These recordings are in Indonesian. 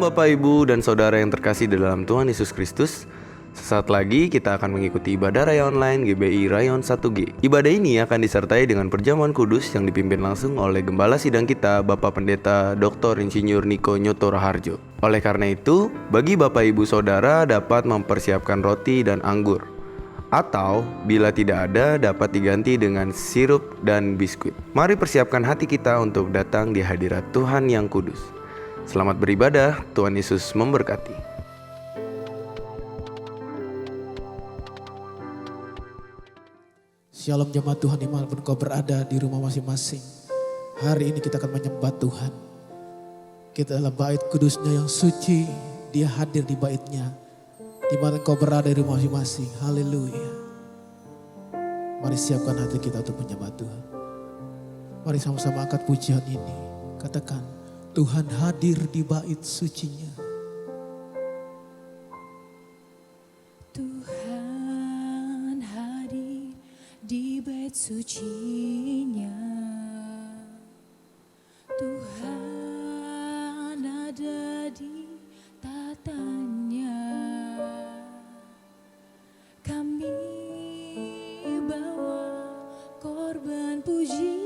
Shalom Bapak Ibu dan Saudara yang terkasih di dalam Tuhan Yesus Kristus. Sesaat lagi kita akan mengikuti ibadah raya online GBI Rayon 1G. Ibadah ini akan disertai dengan perjamuan kudus yang dipimpin langsung oleh Gembala Sidang kita, Bapak Pendeta Dr. Insinyur Niko Nyoto Raharjo. Oleh karena itu, bagi Bapak Ibu Saudara dapat mempersiapkan roti dan anggur. Atau bila tidak ada dapat diganti dengan sirup dan biskuit. Mari persiapkan hati kita untuk datang di hadirat Tuhan yang kudus. Selamat beribadah, Tuhan Yesus memberkati. Shalom jemaat Tuhan dimanapun kau berada di rumah masing-masing. Hari ini kita akan menyembah Tuhan. Kita adalah bait kudusnya yang suci. Dia hadir di baitnya. Dimana kau berada di rumah masing-masing. Haleluya. Mari siapkan hati kita untuk menyembah Tuhan. Mari sama-sama angkat pujian ini. Katakan, Tuhan hadir di bait sucinya. Tuhan hadir di bait sucinya. Tuhan ada di tatanya. Kami bawa korban pujian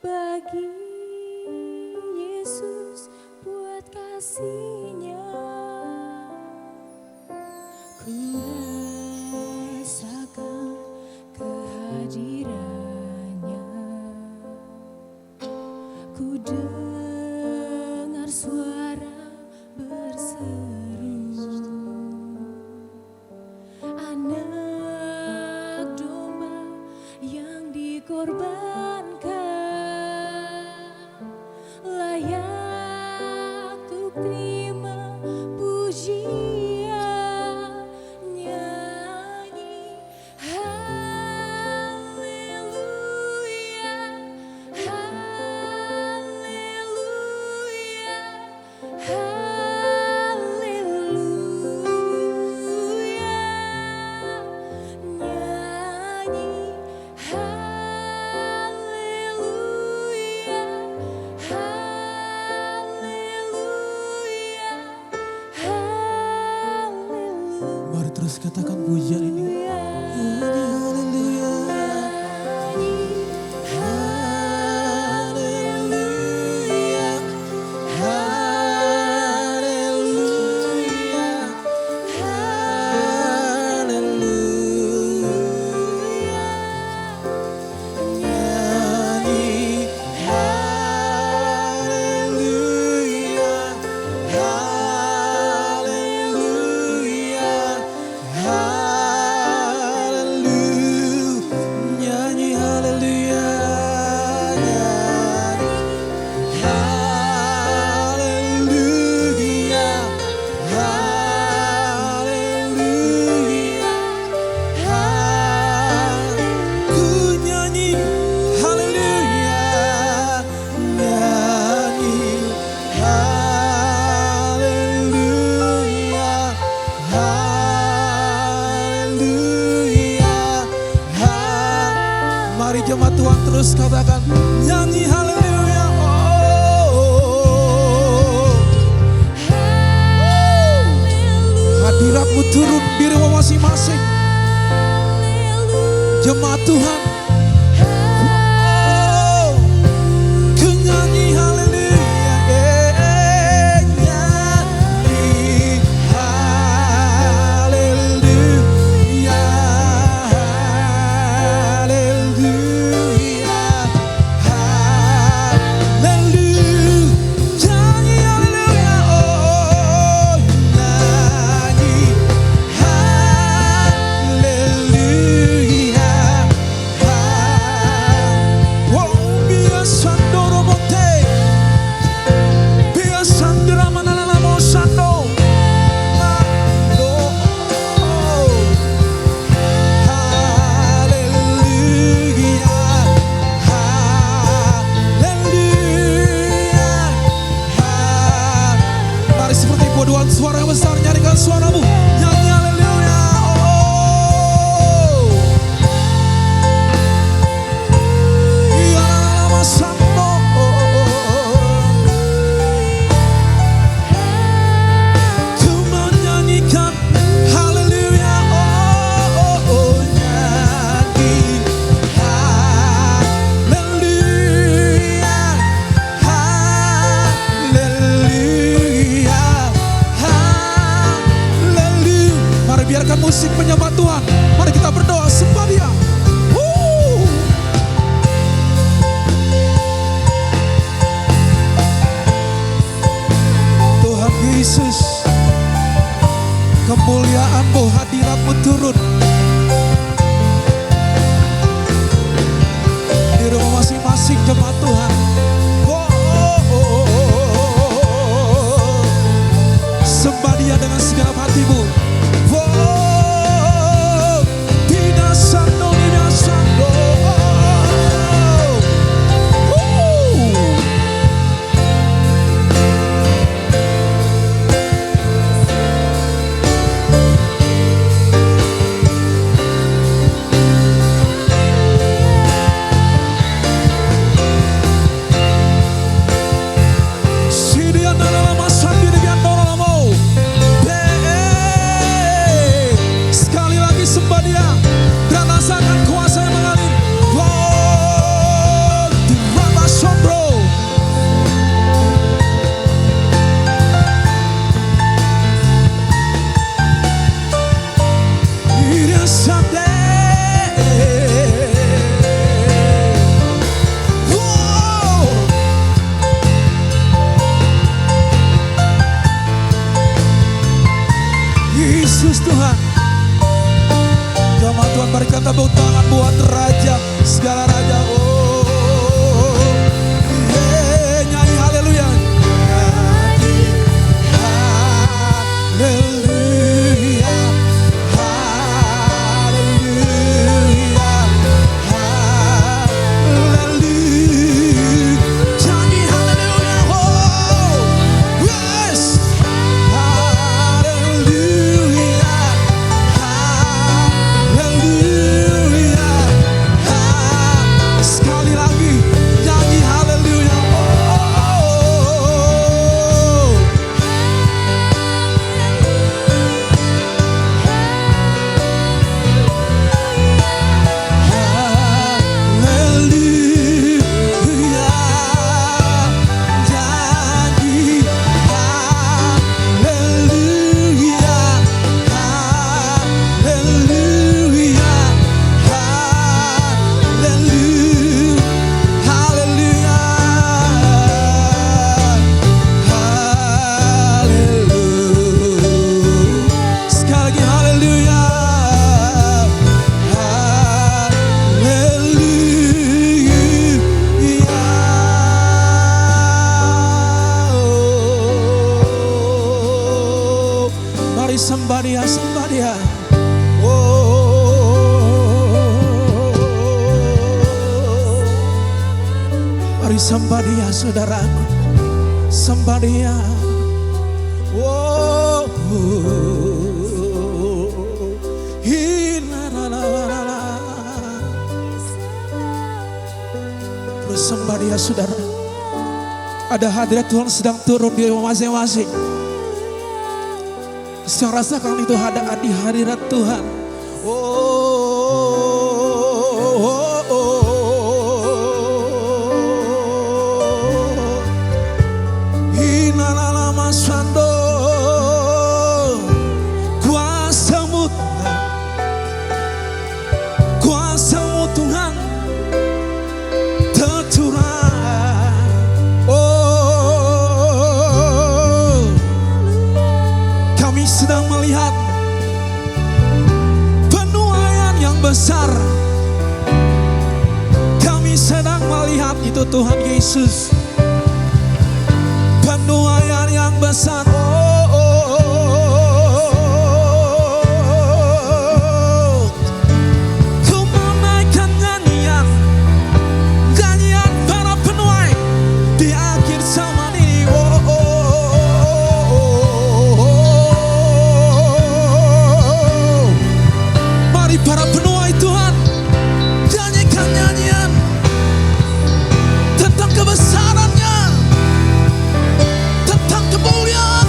bagi Yesus buat kasih-Nya. Ku rasakan kehadirannya. Ku dengar suara berseru. Anak domba yang dikorbankan layak untuk terima pujian. Nyanyi haleluya, haleluya, haleluya. Nyanyi haleluya, haleluya, haleluya. Mari terus katakan pujian ini. Haleluya. Haleluya. Haleluya. Haleluya. Nyanyi haleluya. Haleluya. Haleluya. Nyanyi haleluya. Haleluya. Haleluya. Ku nyanyi haleluya. Nyanyi haleluya. Haleluya. Mari jemaat Tuhan terus katakan nyanyi haleluya. Hadiratmu turun di rumah masing-masing. Jemaat Tuhan. Ku nyanyi haleluya. Nyanyi haleluya. Haleluya. Haleluya. Nyanyi haleluya. Nyanyi haleluya. musik menyembah Tuhan. Mari kita berdoa sembah Dia. Tuhan Yesus, kemuliaan-Mu, hadirat-Mu turun di rumah masing-masing jemaat Tuhan. Sembah Dia dengan segenap hatimu. Tidak sando, tidak sando. Sekali lagi sembah Dia dan rasakan kuasa yang mengalir. Di Rama Sombro. Ira Sande. Yesus Tuhan. Jemaat Tuhan, mari kita tepuk tangan buat Raja, segala Raja. Nyanyi haleluya. Haleluya. Haleluya. Haleluya. Nyanyi haleluya. Yes. Haleluya. Haleluya. Sekali lagi nyanyi haleluya. Haleluya. Nyanyi haleluya. Haleluya. Haleluya. Haleluya. Haleluya. Sekali lagi haleluya. Haleluya. Mari sembah Dia, sembah Dia. Mari sembah Dia, saudaraku. Sembah Dia. Terus sembah Dia, saudara. Ada hadirat Tuhan sedang turun di rumah masing-masing. Saya rasakan itu ada di hadirat Tuhan. Inalala Sando, kuasa-Mu Tuhan, kuasa-Mu Tuhan tercurah. Kami sedang melihat penuaian yang besar. Kami sedang melihat itu Tuhan Yesus. Penuaian yang besar. Ku menaikkan nyanyian, nyanyian para penuai di akhir zaman ini. Mari para penuai Tuhan, nyanyikan nyanyian tentang kebesaran-Nya, tentang kemuliaan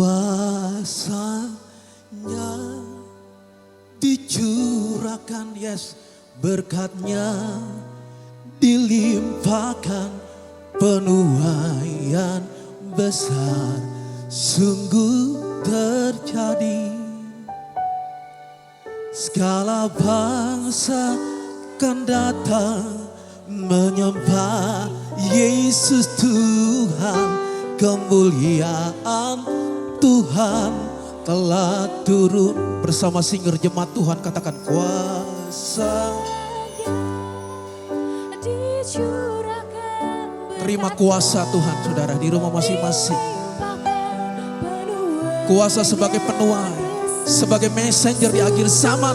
Kuasanya dicurahkan, yes, berkatnya dilimpahkan, penuaian besar sungguh terjadi. Segala bangsa kan datang menyembah Yesus Tuhan. Kemuliaan Tuhan telah turun. Bersama singer jemaat Tuhan katakan kuasa. Terima kuasa Tuhan saudara di rumah masing-masing. Kuasa sebagai penuai, sebagai messenger di akhir zaman.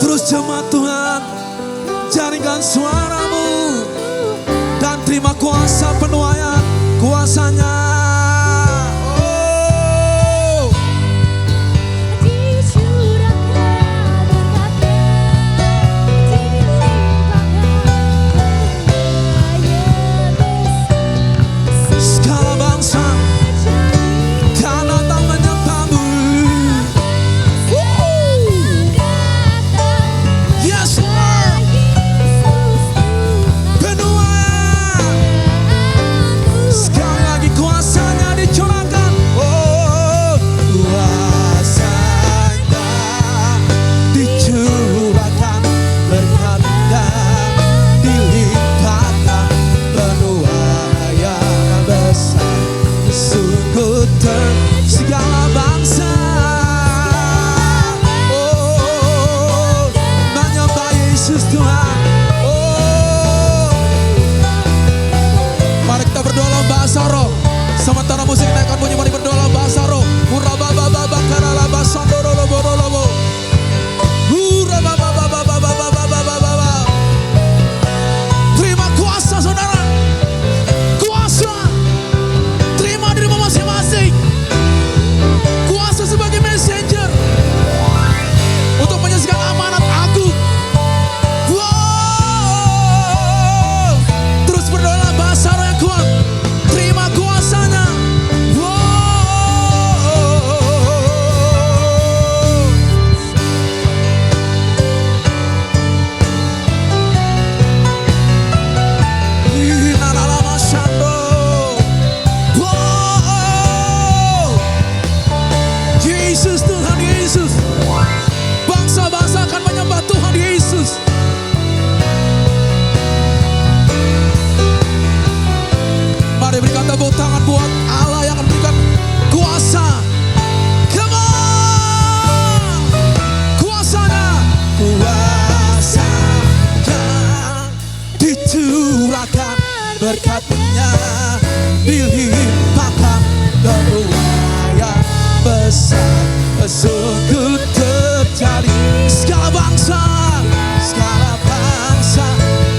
Terus jemaat Tuhan, jaringkan suaramu dan terima kuasa penuaian, kuasanya. Oh. Segala bangsa kan datang menyembahmu. Yes, Lord. Penuaian. Sekali lagi kuasanya dicurahkan. Oh, kuasanya dicurahkan, berkatnya dilimpahkan, penuaian besar sungguh segala bangsa. Oh, menyembah Yesus Tuhan. Oh, mari kita berdoa dalam bahasa roh. Sementara musik naikkan bunyi, mari berdoa dalam bahasa roh. Urababababa karalaba sandoroloborolobo. Urababababababababababa. Terima kuasa saudara. Kuasa. Terima di rumah masing-masing. Kuasa sebagai messenger untuk menyaksikan amanat agung. Wow. Terus berdoa dalam bahasa roh yang kuat. Terima kuasanya. Wow. Inalala Shando. Wow. Yesus, Tuhan Yesus. Bangsa-bangsa akan menyembah Tuhan Yesus. Mari berikan tepuk tangan buat Allah yang akan berikan kuasa. Come on. Kuasanya. Kuasanya dicurahkan, berkatnya dilimpahkan, penuaian besar sungguh terjadi. Segala bangsa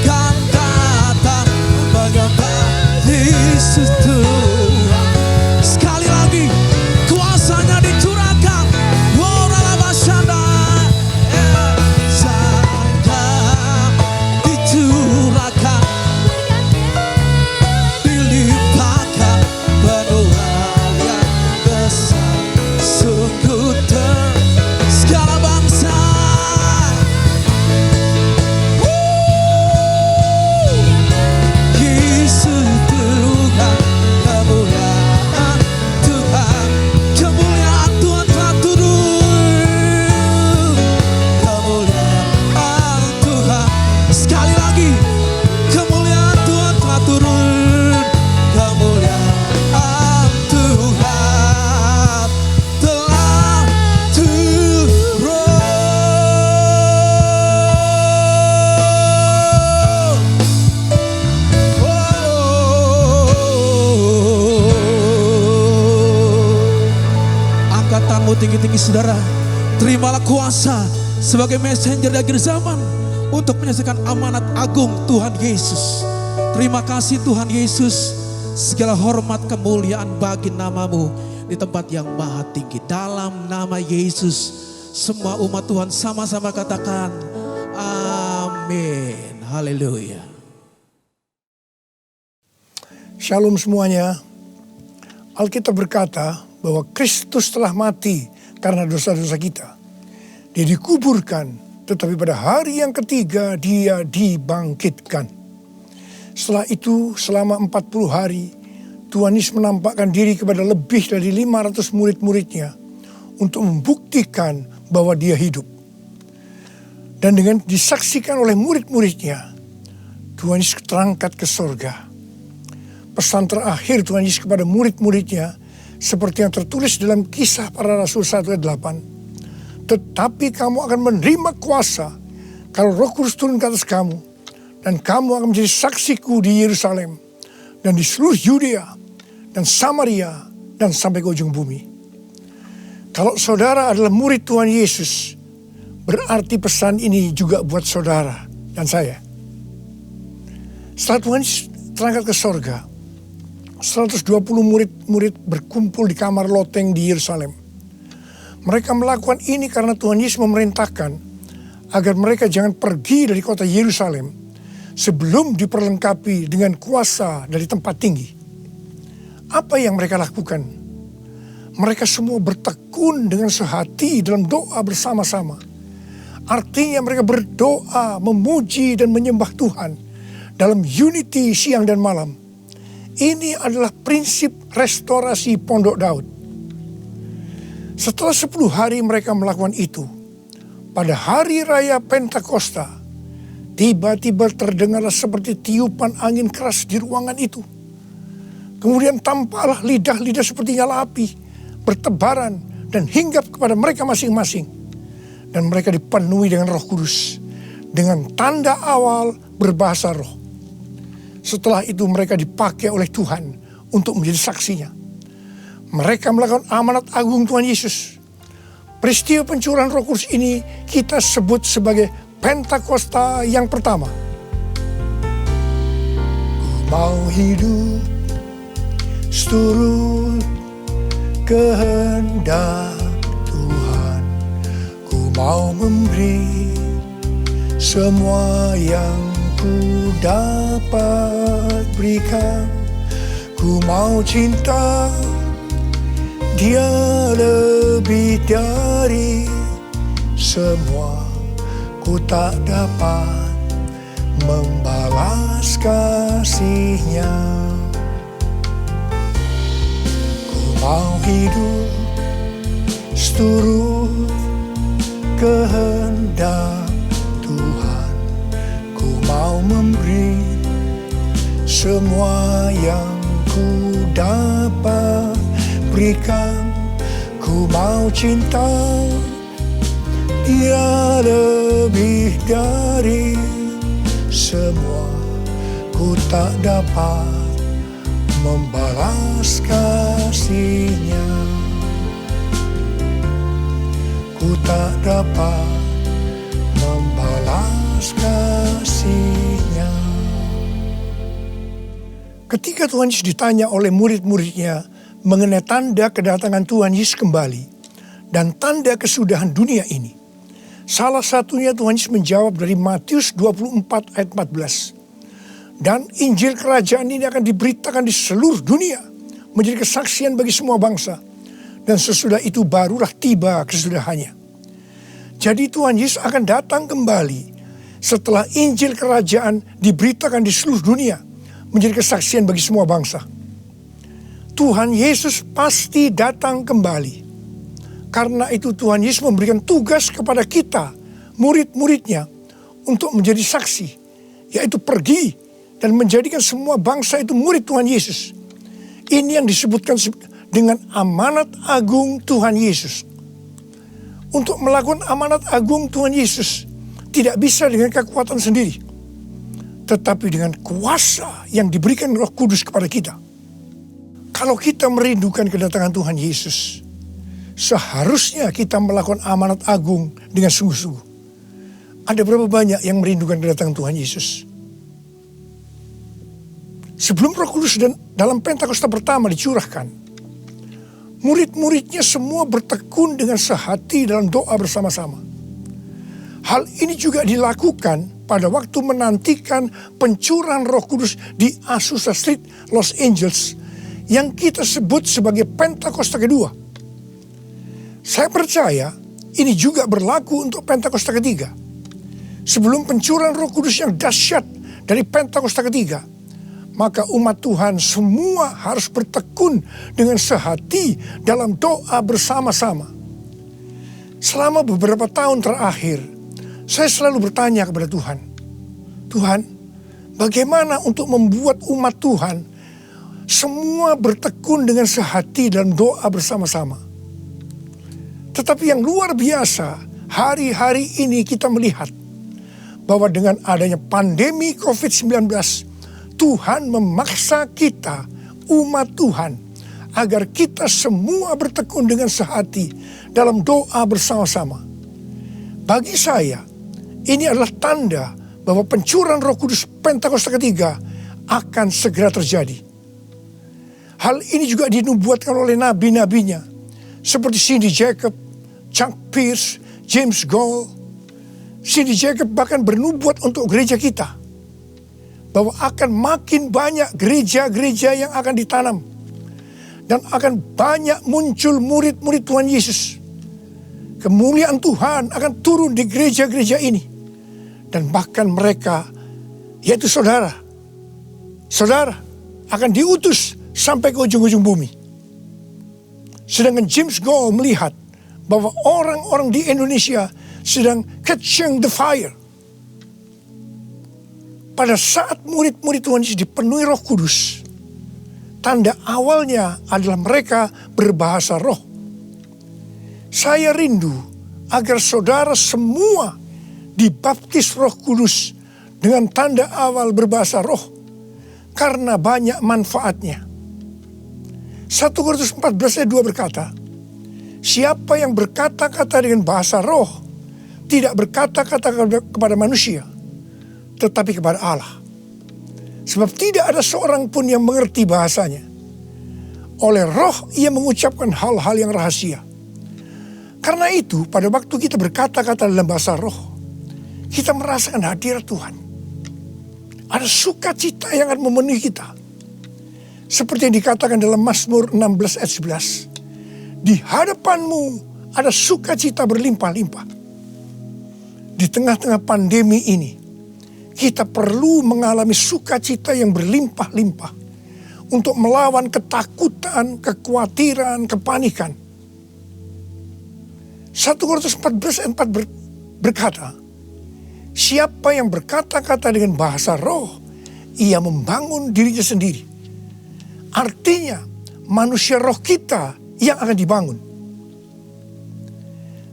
kan datang menyembah Yesus Tuhan. Sekali lagi kuasanya dicurahkan. Woralabashanda. Kuasanya dicurahkan, dilimpahkan, penuaian besar sungguh segala bangsa. Yesus Tuhan, kemuliaan Tuhan, kemuliaan Tuhan telah turun. Kemuliaan Tuhan, sekali lagi, kemuliaan Tuhan telah turun. Kemuliaan Tuhan telah turun. Angkat tanganmu tinggi-tinggi saudara. Terimalah kuasa sebagai messenger di akhir zaman untuk menyaksikan amanat agung Tuhan Yesus. Terima kasih Tuhan Yesus. Segala hormat kemuliaan bagi namamu di tempat yang maha tinggi. Dalam nama Yesus, semua umat Tuhan sama-sama katakan Haleluya. Shalom semuanya. Alkitab berkata bahwa Kristus telah mati karena dosa-dosa kita. Dia dikuburkan, tetapi pada hari yang ketiga dia dibangkitkan. Setelah itu selama 40 hari Tuhan Yesus menampakkan diri kepada lebih dari 500 murid-muridnya untuk membuktikan bahwa dia hidup. Dan dengan disaksikan oleh murid-muridnya, Tuhan Yesus terangkat ke sorga. Pesan terakhir Tuhan Yesus kepada murid-muridnya seperti yang tertulis dalam Kisah Para Rasul 1 ayat 8. Tetapi kamu akan menerima kuasa kalau Roh Kudus turun ke atas kamu, dan kamu akan menjadi saksiku di Yerusalem dan di seluruh Yudea dan Samaria dan sampai ke ujung bumi. Kalau saudara adalah murid Tuhan Yesus, berarti pesan ini juga buat saudara dan saya. Setelah Tuhan Yesus terangkat ke sorga, 120 murid-murid berkumpul di kamar loteng di Yerusalem. Mereka melakukan ini karena Tuhan Yesus memerintahkan agar mereka jangan pergi dari kota Yerusalem sebelum diperlengkapi dengan kuasa dari tempat tinggi. Apa yang mereka lakukan? Mereka semua bertekun dengan sehati dalam doa bersama-sama. Artinya mereka berdoa, memuji dan menyembah Tuhan dalam unity siang dan malam. Ini adalah prinsip restorasi Pondok Daud. Setelah 10 hari mereka melakukan itu, pada hari raya Pentakosta, tiba-tiba terdengarlah seperti tiupan angin keras di ruangan itu. Kemudian tampaklah lidah-lidah seperti nyala api, bertebaran dan hinggap kepada mereka masing-masing. Dan mereka dipenuhi dengan Roh Kudus, dengan tanda awal berbahasa roh. Setelah itu mereka dipakai oleh Tuhan untuk menjadi saksinya. Mereka melakukan amanat agung Tuhan Yesus. Peristiwa pencurahan Roh Kudus ini kita sebut sebagai Pentakosta yang pertama. Ku mau hidup seturut kehendak Tuhan. Ku mau memberi semua yang ku dapat berikan. Ku mau cinta Dia lebih dari semua. Ku tak dapat membalas kasih-Nya. Ku mau hidup seturut kehendak Tuhan. Ku mau memberi semua yang ku dapat berikan. Ku mau cinta Dia lebih dari semua. Ku tak dapat membalas kasih-Nya. Ku tak dapat membalas kasih-Nya. Ketika Tuhan Yesus ditanya oleh murid-muridnya mengenai tanda kedatangan Tuhan Yesus kembali dan tanda kesudahan dunia ini, salah satunya Tuhan Yesus menjawab dari Matius 24 ayat 14. Dan Injil kerajaan ini akan diberitakan di seluruh dunia, menjadi kesaksian bagi semua bangsa. Dan sesudah itu barulah tiba kesudahannya. Jadi Tuhan Yesus akan datang kembali setelah Injil kerajaan diberitakan di seluruh dunia, menjadi kesaksian bagi semua bangsa. Tuhan Yesus pasti datang kembali. Karena itu Tuhan Yesus memberikan tugas kepada kita, murid-muridnya, untuk menjadi saksi. Yaitu pergi dan menjadikan semua bangsa itu murid Tuhan Yesus. Ini yang disebutkan dengan amanat agung Tuhan Yesus. Untuk melakukan amanat agung Tuhan Yesus tidak bisa dengan kekuatan sendiri, tetapi dengan kuasa yang diberikan Roh Kudus kepada kita. Kalau kita merindukan kedatangan Tuhan Yesus, seharusnya kita melakukan amanat agung dengan sungguh-sungguh. Ada berapa banyak yang merindukan kedatangan Tuhan Yesus? Sebelum Roh Kudus dan dalam Pentakosta pertama dicurahkan, murid-muridnya semua bertekun dengan sehati dalam doa bersama-sama. Hal ini juga dilakukan pada waktu menantikan pencurahan Roh Kudus di Azusa Street, Los Angeles, yang kita sebut sebagai Pentakosta kedua. Saya percaya ini juga berlaku untuk Pentakosta ketiga. Sebelum pencurahan Roh Kudus yang dahsyat dari Pentakosta ketiga, maka umat Tuhan semua harus bertekun dengan sehati dalam doa bersama-sama. Selama beberapa tahun terakhir, saya selalu bertanya kepada Tuhan, Tuhan, bagaimana untuk membuat umat Tuhan semua bertekun dengan sehati dalam doa bersama-sama. Tetapi yang luar biasa, hari-hari ini kita melihat bahwa dengan adanya pandemi COVID-19, Tuhan memaksa kita, umat Tuhan, agar kita semua bertekun dengan sehati dalam doa bersama-sama. Bagi saya, ini adalah tanda bahwa pencurahan Roh Kudus Pentakosta ketiga akan segera terjadi. Hal ini juga dinubuatkan oleh nabi-nabinya, seperti Cindy Jacob, Chuck Pierce, James Goll. Cindy Jacob bahkan bernubuat untuk gereja kita, bahwa akan makin banyak gereja-gereja yang akan ditanam, dan akan banyak muncul murid-murid Tuhan Yesus. Kemuliaan Tuhan akan turun di gereja-gereja ini, dan bahkan mereka, yaitu saudara akan diutus sampai ke ujung-ujung bumi. Sedangkan James Goll melihat bahwa orang-orang di Indonesia sedang catching the fire. Pada saat murid-murid Tuhan Yesus dipenuhi Roh Kudus, tanda awalnya adalah mereka berbahasa roh. Saya rindu agar saudara semua dibaptis Roh Kudus dengan tanda awal berbahasa roh, karena banyak manfaatnya. 1 Korintus 14 ayat 2 berkata, siapa yang berkata-kata dengan bahasa roh tidak berkata-kata kepada manusia, tetapi kepada Allah. Sebab tidak ada seorang pun yang mengerti bahasanya. Oleh roh ia mengucapkan hal-hal yang rahasia. Karena itu pada waktu kita berkata-kata dalam bahasa roh, kita merasakan hadirat Tuhan. Ada sukacita yang akan memenuhi kita. Seperti yang dikatakan dalam Mazmur 16 ayat 11. Di hadapanmu ada sukacita berlimpah-limpah. Di tengah-tengah pandemi ini, kita perlu mengalami sukacita yang berlimpah-limpah untuk melawan ketakutan, kekhawatiran, kepanikan. 1 Korintus 14 ayat 4 berkata, siapa yang berkata-kata dengan bahasa roh, ia membangun dirinya sendiri. Artinya, manusia roh kita yang akan dibangun.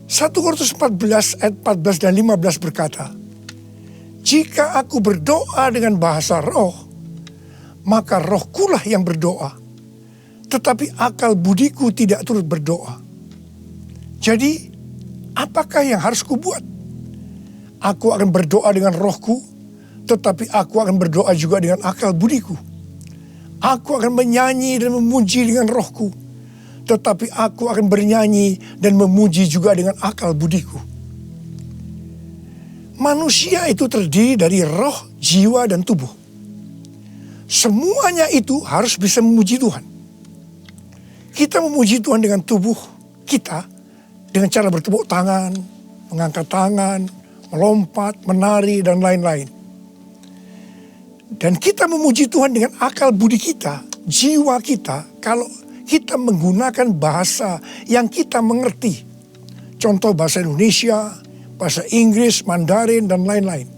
1 Korintus 14 ayat 14 dan 15 berkata, jika aku berdoa dengan bahasa roh, maka rohkulah yang berdoa, tetapi akal budiku tidak turut berdoa. Jadi, apakah yang harus kubuat? Aku akan berdoa dengan rohku, tetapi aku akan berdoa juga dengan akal budiku. Aku akan menyanyi dan memuji dengan rohku, tetapi aku akan bernyanyi dan memuji juga dengan akal budiku. Manusia itu terdiri dari roh, jiwa, dan tubuh. Semuanya itu harus bisa memuji Tuhan. Kita memuji Tuhan dengan tubuh kita, dengan cara bertepuk tangan, mengangkat tangan, melompat, menari, dan lain-lain. Dan kita memuji Tuhan dengan akal budi kita, jiwa kita, kalau kita menggunakan bahasa yang kita mengerti. Contoh bahasa Indonesia, bahasa Inggris, Mandarin, dan lain-lain.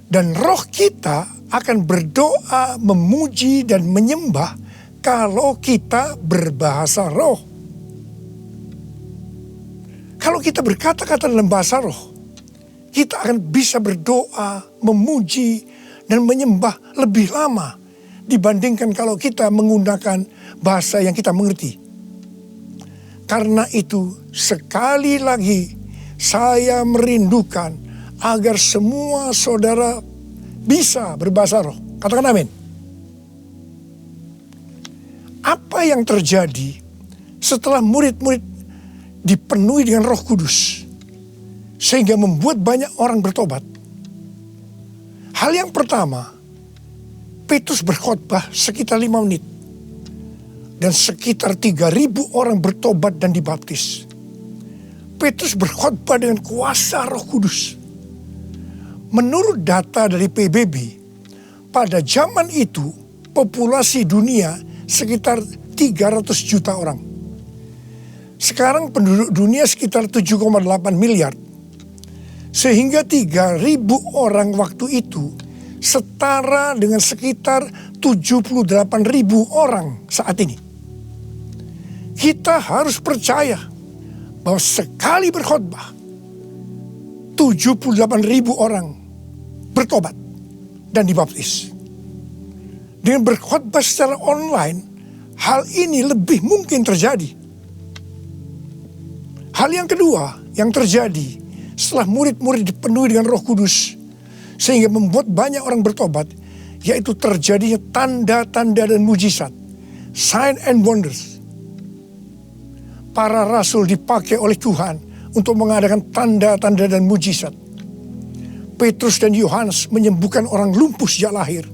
Dan roh kita akan berdoa, memuji, dan menyembah kalau kita berbahasa roh. Kalau kita berkata-kata dalam bahasa roh, kita akan bisa berdoa, memuji, dan menyembah lebih lama dibandingkan kalau kita menggunakan bahasa yang kita mengerti. Karena itu sekali lagi saya merindukan agar semua saudara bisa berbahasa roh. Katakan amin. Apa yang terjadi setelah murid-murid dipenuhi dengan Roh Kudus sehingga membuat banyak orang bertobat? Hal yang pertama, Petrus berkhotbah sekitar 5 menit. Dan sekitar 3.000 orang bertobat dan dibaptis. Petrus berkhotbah dengan kuasa Roh Kudus. Menurut data dari PBB, pada zaman itu populasi dunia sekitar 300 juta orang. Sekarang penduduk dunia sekitar 7,8 miliar. Sehingga 3.000 orang waktu itu setara dengan sekitar 78.000 orang saat ini. Kita harus percaya bahwa sekali berkhotbah 78.000 orang bertobat dan dibaptis. Dengan berkhotbah secara online, hal ini lebih mungkin terjadi. Hal yang kedua yang terjadi setelah murid-murid dipenuhi dengan Roh Kudus sehingga membuat banyak orang bertobat, yaitu terjadinya tanda-tanda dan mujizat, sign and wonders. Para rasul dipakai oleh Tuhan untuk mengadakan tanda-tanda dan mujizat. Petrus dan Yohanes menyembuhkan orang lumpuh sejak lahir.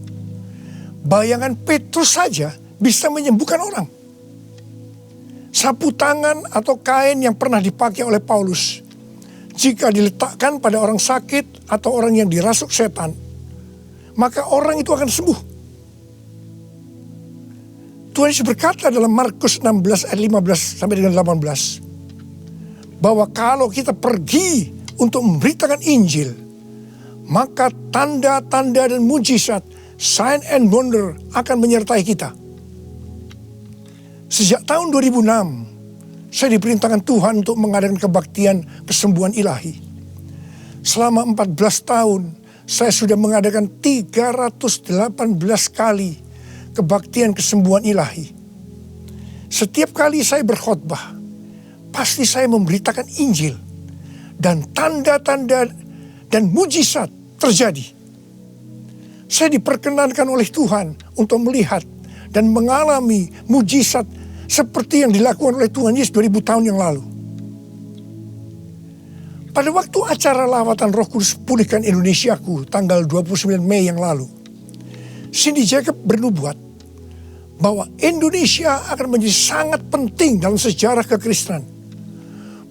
Bayangan Petrus saja bisa menyembuhkan orang. Sapu tangan atau kain yang pernah dipakai oleh Paulus, jika diletakkan pada orang sakit atau orang yang dirasuk setan, maka orang itu akan sembuh. Tuhan Yesus berkata dalam Markus 16 ayat 15 sampai dengan 18, bahwa kalau kita pergi untuk memberitakan Injil, maka tanda-tanda dan mujizat, sign and wonder akan menyertai kita. Sejak tahun 2006, saya diperintahkan Tuhan untuk mengadakan kebaktian kesembuhan ilahi. Selama 14 tahun, saya sudah mengadakan 318 kali kebaktian kesembuhan ilahi. Setiap kali saya berkhotbah, pasti saya memberitakan Injil. Dan tanda-tanda dan mujizat terjadi. Saya diperkenankan oleh Tuhan untuk melihat dan mengalami mujizat seperti yang dilakukan oleh Tuhan Yesus 2000 tahun yang lalu. Pada waktu acara lawatan Roh Kudus Pulihkan Indonesiaku tanggal 29 Mei yang lalu, Cindy Jacob bernubuat bahwa Indonesia akan menjadi sangat penting dalam sejarah kekristenan.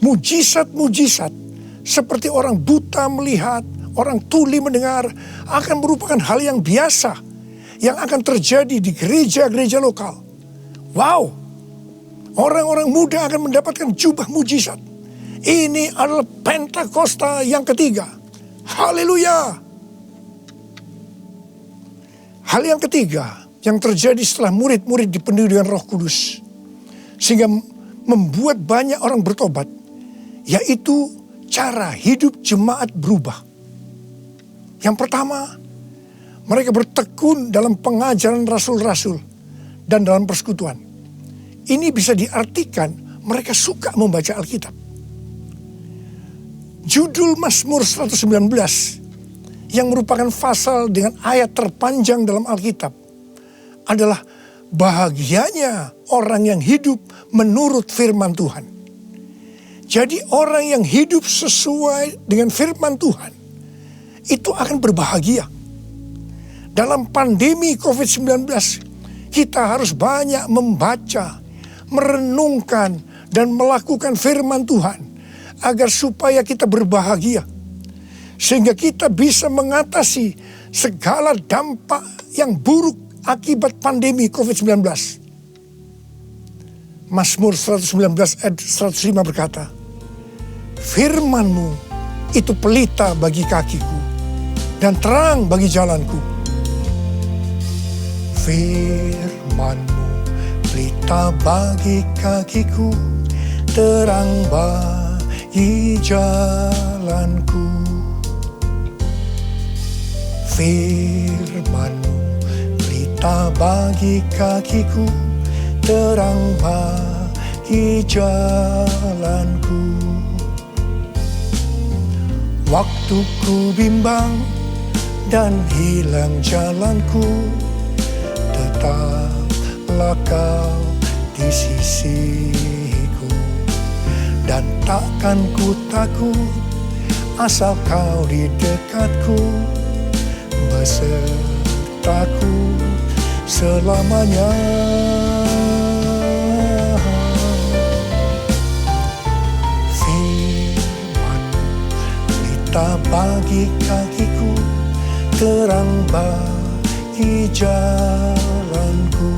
Mujizat-mujizat seperti orang buta melihat, orang tuli mendengar akan merupakan hal yang biasa yang akan terjadi di gereja-gereja lokal. Wow, orang-orang muda akan mendapatkan jubah mujizat. Ini adalah Pentakosta yang ketiga. Haleluya. Hal yang ketiga yang terjadi setelah murid-murid dipenuhi dengan Roh Kudus, sehingga membuat banyak orang bertobat, yaitu cara hidup jemaat berubah. Yang pertama, mereka bertekun dalam pengajaran rasul-rasul dan dalam persekutuan. Ini bisa diartikan mereka suka membaca Alkitab. Judul Mazmur 119 yang merupakan pasal dengan ayat terpanjang dalam Alkitab adalah bahagianya orang yang hidup menurut firman Tuhan. Jadi orang yang hidup sesuai dengan firman Tuhan itu akan berbahagia. Dalam pandemi COVID-19 kita harus banyak membaca, merenungkan dan melakukan firman Tuhan agar supaya kita berbahagia. Sehingga kita bisa mengatasi segala dampak yang buruk akibat pandemi COVID-19. Mazmur 119 ayat 105 berkata, firman-Mu itu pelita bagi kakiku dan terang bagi jalanku. Firman-Mu pelita bagi kakiku, terang bagi jalanku. Firman-Mu pelita bagi kakiku, terang bagi jalanku. Waktu ku bimbang dan hilang jalanku, tetaplah Kau di sisiku. Dan takkan ku takut asal Kau di dekatku, besertaku selamanya. Firman pelita bagi kakiku, terang bagi jalanku,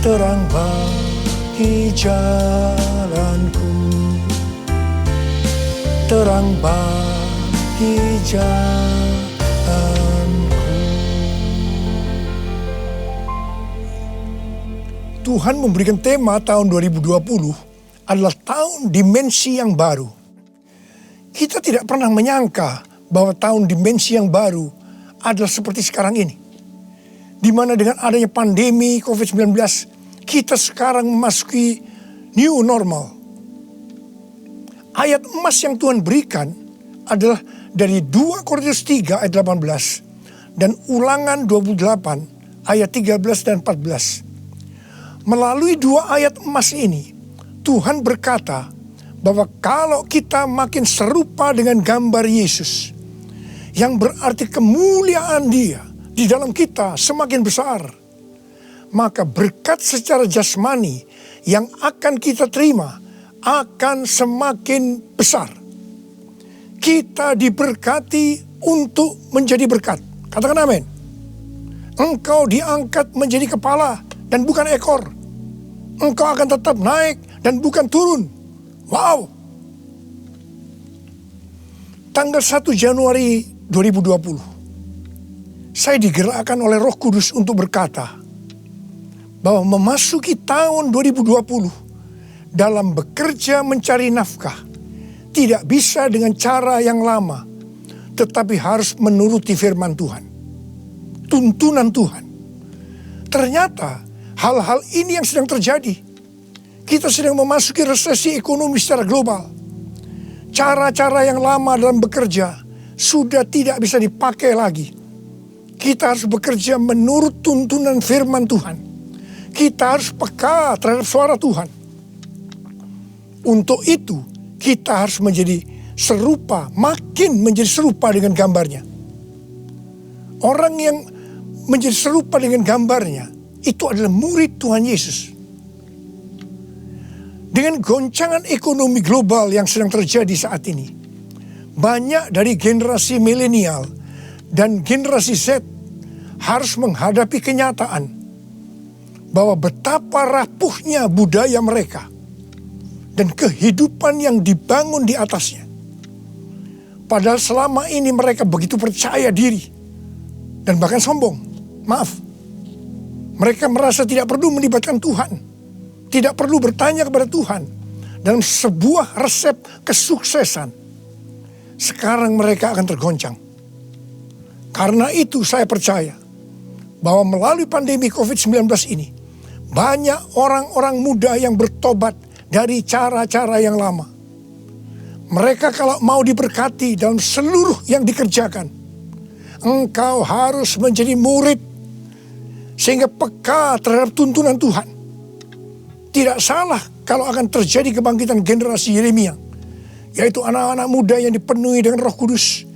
terang bagi jalanku, terang bagi jalanku. Tuhan memberikan tema tahun 2020 adalah tahun dimensi yang baru. Kita tidak pernah menyangka bahwa tahun dimensi yang baru adalah seperti sekarang ini. Di mana dengan adanya pandemi COVID-19, kita sekarang memasuki new normal. Ayat emas yang Tuhan berikan adalah dari 2 Korintus 3 ayat 18 dan Ulangan 28 ayat 13 dan 14. Melalui dua ayat emas ini, Tuhan berkata bahwa kalau kita makin serupa dengan gambar Yesus, yang berarti kemuliaan Dia di dalam kita semakin besar, maka berkat secara jasmani yang akan kita terima akan semakin besar. Kita diberkati untuk menjadi berkat. Katakan amin. Engkau diangkat menjadi kepala dan bukan ekor. Engkau akan tetap naik dan bukan turun. Wow. Tanggal 1 Januari 2020, saya digerakkan oleh Roh Kudus untuk berkata bahwa memasuki tahun 2020 dalam bekerja mencari nafkah tidak bisa dengan cara yang lama, tetapi harus menuruti firman Tuhan, tuntunan Tuhan. Ternyata hal-hal ini yang sedang terjadi. Kita sedang memasuki resesi ekonomi secara global. Cara-cara yang lama dalam bekerja sudah tidak bisa dipakai lagi. Kita harus bekerja menurut tuntunan firman Tuhan. Kita harus peka terhadap suara Tuhan. Untuk itu, kita harus menjadi serupa, makin menjadi serupa dengan gambarnya. Orang yang menjadi serupa dengan gambarnya, itu adalah murid Tuhan Yesus. Dengan goncangan ekonomi global yang sedang terjadi saat ini, banyak dari generasi milenial dan generasi Z harus menghadapi kenyataan bahwa betapa rapuhnya budaya mereka dan kehidupan yang dibangun di atasnya. Padahal selama ini mereka begitu percaya diri dan bahkan sombong. Maaf, mereka merasa tidak perlu melibatkan Tuhan, tidak perlu bertanya kepada Tuhan dalam sebuah resep kesuksesan. Sekarang mereka akan tergoncang. Karena itu saya percaya bahwa melalui pandemi COVID-19 ini, banyak orang-orang muda yang bertobat dari cara-cara yang lama. Mereka kalau mau diberkati dalam seluruh yang dikerjakan, engkau harus menjadi murid sehingga peka terhadap tuntunan Tuhan. Tidak salah kalau akan terjadi kebangkitan generasi Yeremia, yaitu anak-anak muda yang dipenuhi dengan Roh Kudus,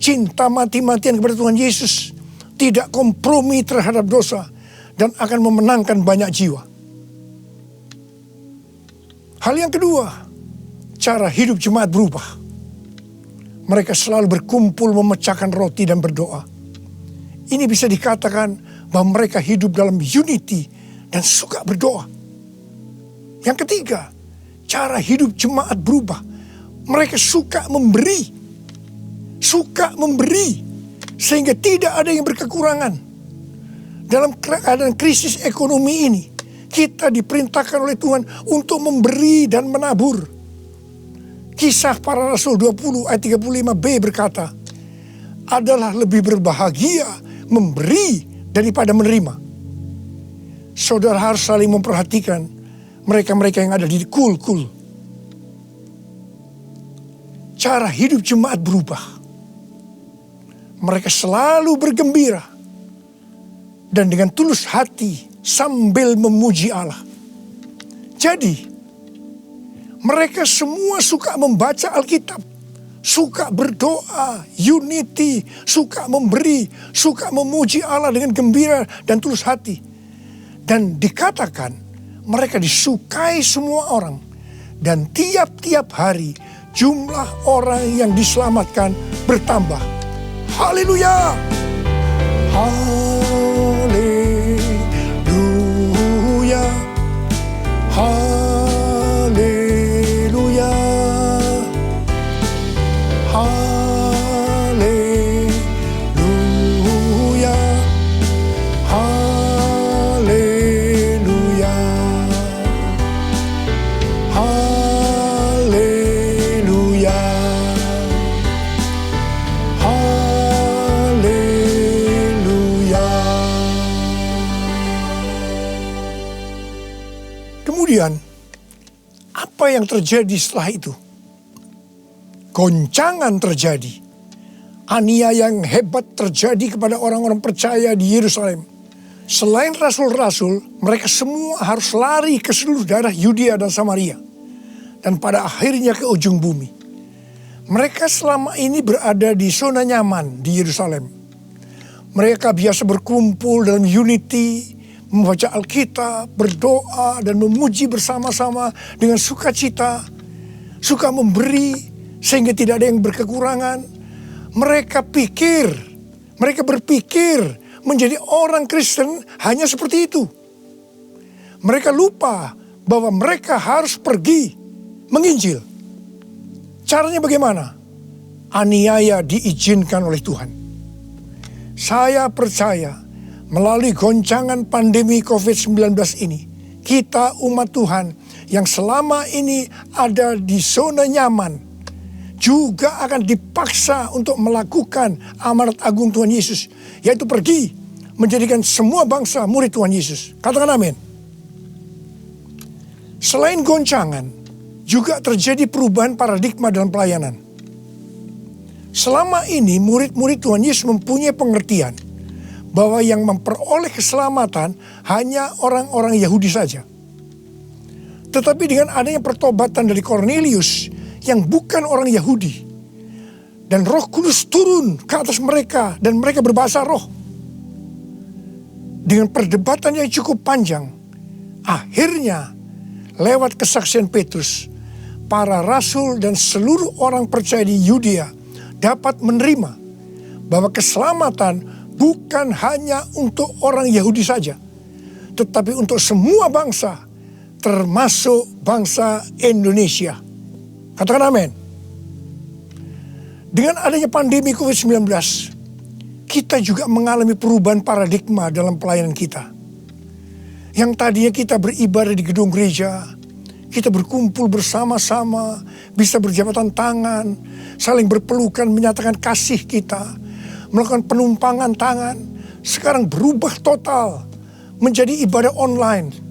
cinta mati-matian kepada Tuhan Yesus, tidak kompromi terhadap dosa, dan akan memenangkan banyak jiwa. Hal yang kedua, cara hidup jemaat berubah. Mereka selalu berkumpul memecahkan roti dan berdoa. Ini bisa dikatakan bahwa mereka hidup dalam unity dan suka berdoa. Yang ketiga, cara hidup jemaat berubah. Mereka suka memberi. Suka memberi. Sehingga tidak ada yang berkekurangan. Dalam keadaan krisis ekonomi ini, kita diperintahkan oleh Tuhan untuk memberi dan menabur. Kisah Para Rasul 20 ayat 35b berkata, adalah lebih berbahagia memberi daripada menerima. Saudara harus saling memperhatikan mereka-mereka yang ada di kul-kul. Cara hidup jemaat berubah. Mereka selalu bergembira dan dengan tulus hati sambil memuji Allah. Jadi, mereka semua suka membaca Alkitab suka berdoa, unity, suka memberi, suka memuji Allah dengan gembira dan tulus hati. Dan dikatakan mereka disukai semua orang. Dan tiap-tiap hari jumlah orang yang diselamatkan bertambah. Haleluya! Haleluya! Haleluya! Haleluya! Haleluya! Haleluya! Haleluya! Kemudian, apa yang terjadi setelah itu? Goncangan terjadi. Aniaya yang hebat terjadi kepada orang-orang percaya di Yerusalem. Selain rasul-rasul, mereka semua harus lari ke seluruh daerah Yudea dan Samaria. Dan pada akhirnya ke ujung bumi. Mereka selama ini berada di zona nyaman di Yerusalem. Mereka biasa berkumpul dalam unity, membaca Alkitab, berdoa, dan memuji bersama-sama dengan sukacita. Suka memberi, sehingga tidak ada yang berkekurangan. Mereka berpikir menjadi orang Kristen hanya seperti itu. Mereka lupa bahwa mereka harus pergi menginjil. Caranya bagaimana? Aniaya diizinkan oleh Tuhan. Saya percaya melalui goncangan pandemi COVID-19 ini, kita umat Tuhan yang selama ini ada di zona nyaman, juga akan dipaksa untuk melakukan amanat agung Tuhan Yesus, yaitu pergi menjadikan semua bangsa murid Tuhan Yesus. Katakan amin. Selain goncangan, juga terjadi perubahan paradigma dalam pelayanan. Selama ini murid-murid Tuhan Yesus mempunyai pengertian bahwa yang memperoleh keselamatan hanya orang-orang Yahudi saja. Tetapi dengan adanya pertobatan dari Kornelius yang bukan orang Yahudi, dan Roh Kudus turun ke atas mereka dan mereka berbahasa roh. Dengan perdebatan yang cukup panjang, akhirnya lewat kesaksian Petrus, para rasul dan seluruh orang percaya di Yudea dapat menerima bahwa keselamatan bukan hanya untuk orang Yahudi saja, tetapi untuk semua bangsa, termasuk bangsa Indonesia. Katakan amin. Dengan adanya pandemi COVID-19, kita juga mengalami perubahan paradigma dalam pelayanan kita. Yang tadinya kita beribadah di gedung gereja, kita berkumpul bersama-sama, bisa berjabatan tangan, saling berpelukan, menyatakan kasih kita, melakukan penumpangan tangan. Sekarang berubah total menjadi ibadah online.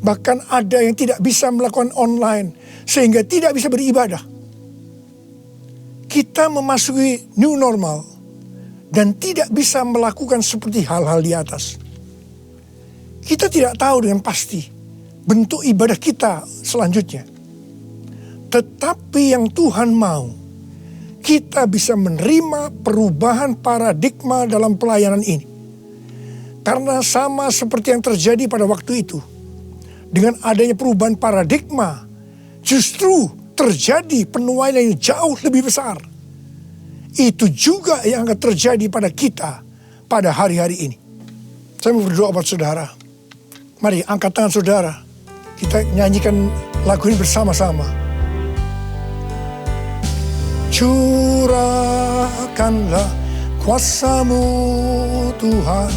Bahkan ada yang tidak bisa melakukan online, sehingga tidak bisa beribadah. Kita memasuki new normal dan tidak bisa melakukan seperti hal-hal di atas. Kita tidak tahu dengan pasti bentuk ibadah kita selanjutnya. Tetapi yang Tuhan mau, kita bisa menerima perubahan paradigma dalam pelayanan ini. Karena sama seperti yang terjadi pada waktu itu, dengan adanya perubahan paradigma, justru terjadi penuaian yang jauh lebih besar. Itu juga yang akan terjadi pada kita pada hari-hari ini. Saya mau berdoa buat saudara. Mari angkat tangan saudara. Kita nyanyikan lagu ini bersama-sama. Curahkanlah kuasa-Mu Tuhan,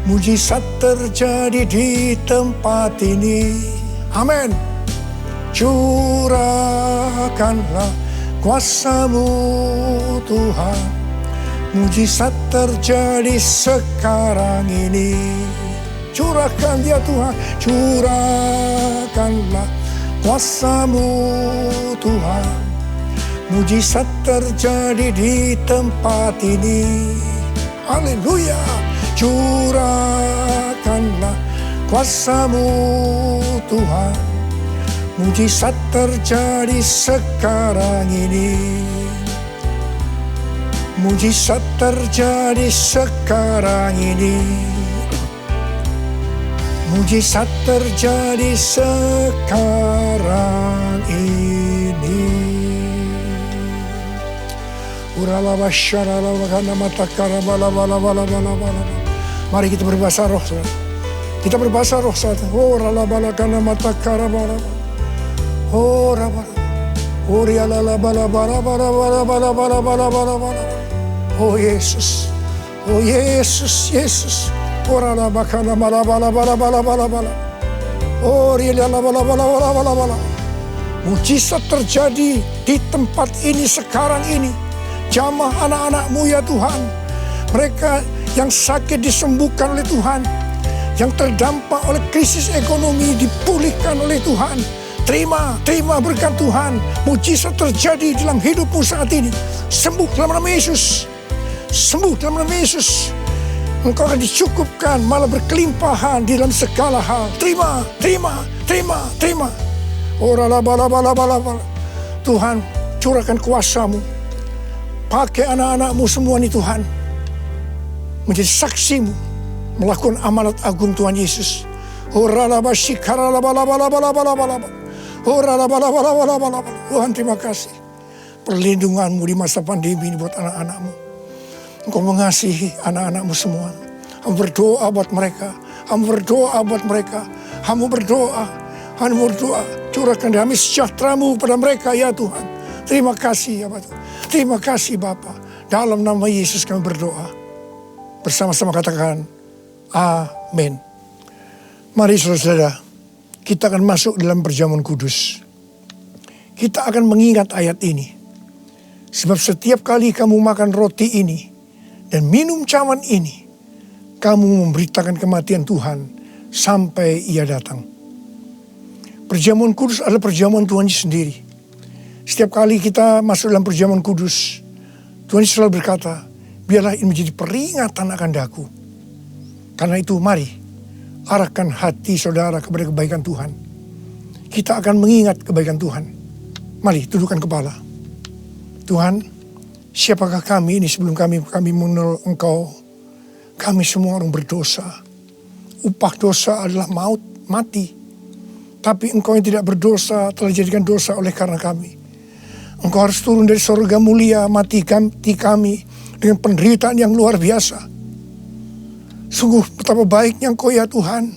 mujizat terjadi di tempat ini. Amin. Curahkanlah kuasa-Mu Tuhan, mujizat terjadi sekarang ini. Curahkan dia Tuhan, curahkanlah kuasa-Mu Tuhan, mujizat terjadi di tempat ini. Haleluya. Curahkanlah kuasa-Mu Tuhan, Mujizat terjadi sekarang ini. Mujizat terjadi sekarang ini. Mujizat terjadi sekarang ini. Mari kita berbahasa roh. Kita berbahasa roh saat ini. Oh Yesus. Oh Yesus, Yesus. Mujizat terjadi di tempat ini sekarang ini. Jamah anak-anak-Mu ya Tuhan. Mereka yang sakit disembuhkan oleh Tuhan. Yang terdampak oleh krisis ekonomi dipulihkan oleh Tuhan. Terima berkat Tuhan. Mujizat terjadi dalam hidupmu saat ini. Sembuh dalam nama Yesus. Sembuh dalam nama Yesus. Engkau akan dicukupkan, malah berkelimpahan di dalam segala hal. Terima. Tuhan, curahkan kuasa-Mu. Pakai anak-anak-Mu semua nih Tuhan. Menjadi saksi-Mu. Melakukan amanat agung Tuhan Yesus. Tuhan, terima kasih. Perlindungan-Mu di masa pandemi ini buat anak-anak-Mu. Engkau mengasihi anak-anak-Mu semua. Kamu berdoa buat mereka. Kamu berdoa. Curahkan damai sejahtera-Mu pada mereka ya Tuhan. Terima kasih ya Bapak. Terima kasih Bapa. Dalam nama Yesus kami berdoa. Bersama-sama katakan amin. Mari saudara-saudara, kita akan masuk dalam perjamuan kudus. Kita akan mengingat ayat ini. Sebab setiap kali kamu makan roti ini dan minum cawan ini, kamu memberitakan kematian Tuhan sampai Ia datang. Perjamuan kudus adalah perjamuan Tuhan sendiri. Setiap kali kita masuk dalam perjamuan kudus, Tuhan selalu berkata, biarlah ini menjadi peringatan akan daku. Karena itu mari, arahkan hati saudara kepada kebaikan Tuhan. Kita akan mengingat kebaikan Tuhan. Mari, tundukkan kepala. Tuhan, siapakah kami ini sebelum kami mengenal Engkau? Kami semua orang berdosa. Upah dosa adalah maut, mati. Tapi Engkau yang tidak berdosa telah dijadikan dosa oleh karena kami. Engkau harus turun dari surga mulia, mati kami dengan penderitaan yang luar biasa. Sungguh betapa baiknya Engkau ya Tuhan.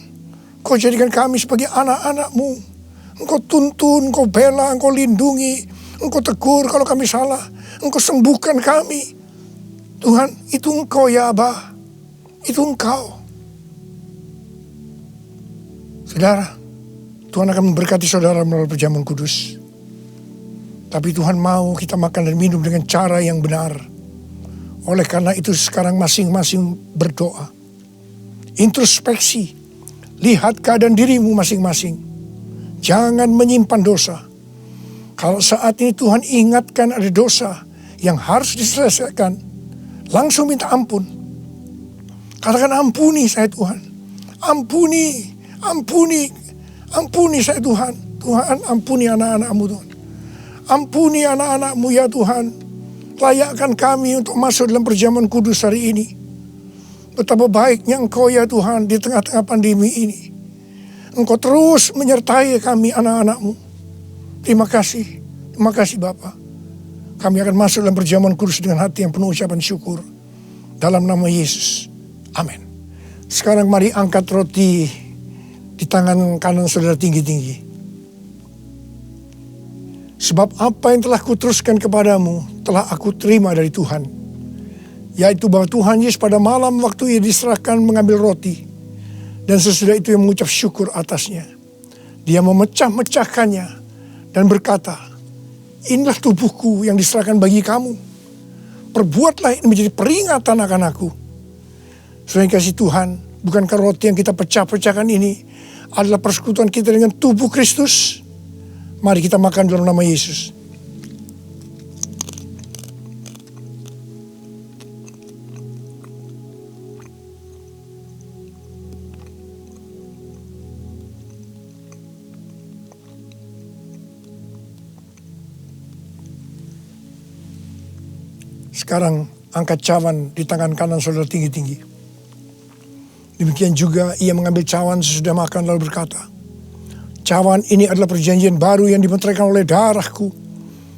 Engkau jadikan kami sebagai anak-anak-Mu. Engkau tuntun, Engkau bela, Engkau lindungi. Engkau tegur kalau kami salah. Engkau sembuhkan kami. Tuhan, itu Engkau ya Abah. Itu Engkau. Saudara, Tuhan akan memberkati saudara melalui perjamuan kudus. Tapi Tuhan mau kita makan dan minum dengan cara yang benar. Oleh karena itu sekarang masing-masing berdoa. Introspeksi. Lihat keadaan dirimu masing-masing. Jangan menyimpan dosa. Kalau saat ini Tuhan ingatkan ada dosa yang harus diselesaikan, langsung minta ampun. Katakan ampuni saya Tuhan. Ampuni saya Tuhan. Tuhan ampuni anak-anak-Mu Tuhan. Ampuni anak-anak-Mu ya Tuhan. Layakkan kami untuk masuk dalam perjamuan kudus hari ini. Betapa baiknya Engkau ya Tuhan di tengah-tengah pandemi ini. Engkau terus menyertai kami anak-anak-Mu. Terima kasih Bapa. Kami akan masuk dalam perjamuan kudus dengan hati yang penuh ucapan syukur. Dalam nama Yesus. Amin. Sekarang mari angkat roti di tangan kanan saudara tinggi-tinggi. Sebab apa yang telah kuteruskan kepadamu telah aku terima dari Tuhan. Yaitu bahwa Tuhan Yesus pada malam waktu Ia diserahkan mengambil roti. Dan sesudah itu Ia mengucap syukur atasnya. Dia memecah-mecahkannya dan berkata, inilah tubuhku yang diserahkan bagi kamu. Perbuatlah ini menjadi peringatan akan aku. Saudara yang kasih Tuhan, bukankah roti yang kita pecah-pecahkan ini adalah persekutuan kita dengan tubuh Kristus? Mari kita makan dalam nama Yesus. Sekarang angkat cawan di tangan kanan saudara tinggi-tinggi. Demikian juga ia mengambil cawan sesudah makan lalu berkata, cawan ini adalah perjanjian baru yang dimeteraikan oleh darahku.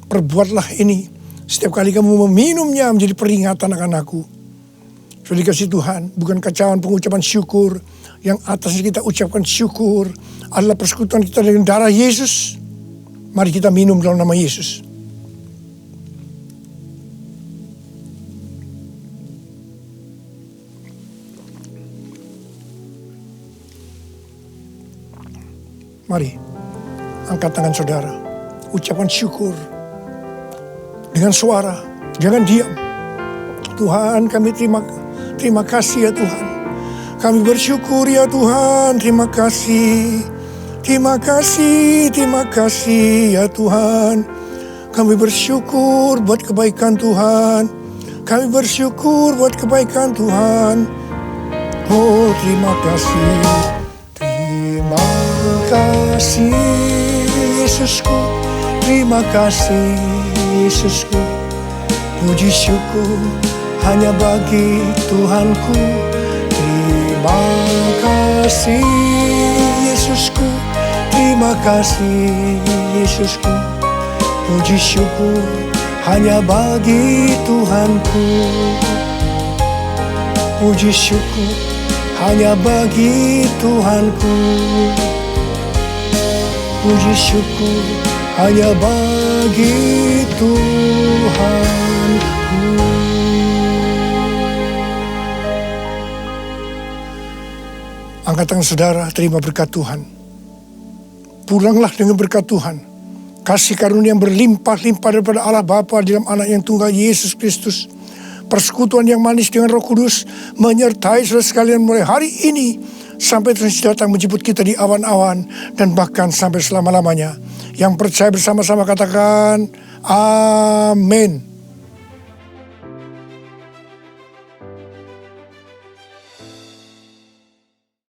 Perbuatlah ini setiap kali kamu meminumnya menjadi peringatan akan aku. Sudah dikasih Tuhan, bukan cawan pengucapan syukur. Yang atasnya kita ucapkan syukur adalah persekutuan kita dengan darah Yesus. Mari kita minum dalam nama Yesus. Mari, angkat tangan saudara. Ucapkan syukur. Dengan suara, jangan diam. Tuhan, kami terima kasih ya Tuhan. Kami bersyukur ya Tuhan, terima kasih. Terima kasih ya Tuhan. Kami bersyukur buat kebaikan Tuhan. Kami bersyukur buat kebaikan Tuhan. Oh, terima kasih. Terima kasih Yesusku. Terima kasih Yesusku. Puji syukur hanya bagi Tuhanku. Terima kasih Yesusku. Terima kasih Yesusku. Puji syukur hanya bagi Tuhanku. Puji syukur hanya bagi Tuhanku. Puji syukur hanya bagi Tuhanku. Angkat tangan saudara, terima berkat Tuhan. Pulanglah dengan berkat Tuhan. Kasih karunia yang berlimpah-limpah daripada Allah Bapa dalam anak yang tunggal Yesus Kristus. Persekutuan yang manis dengan Roh Kudus menyertai saudara sekalian mulai hari ini sampai Tuhan datang menjemput kita di awan-awan dan bahkan sampai selama-lamanya. Yang percaya bersama-sama katakan amin.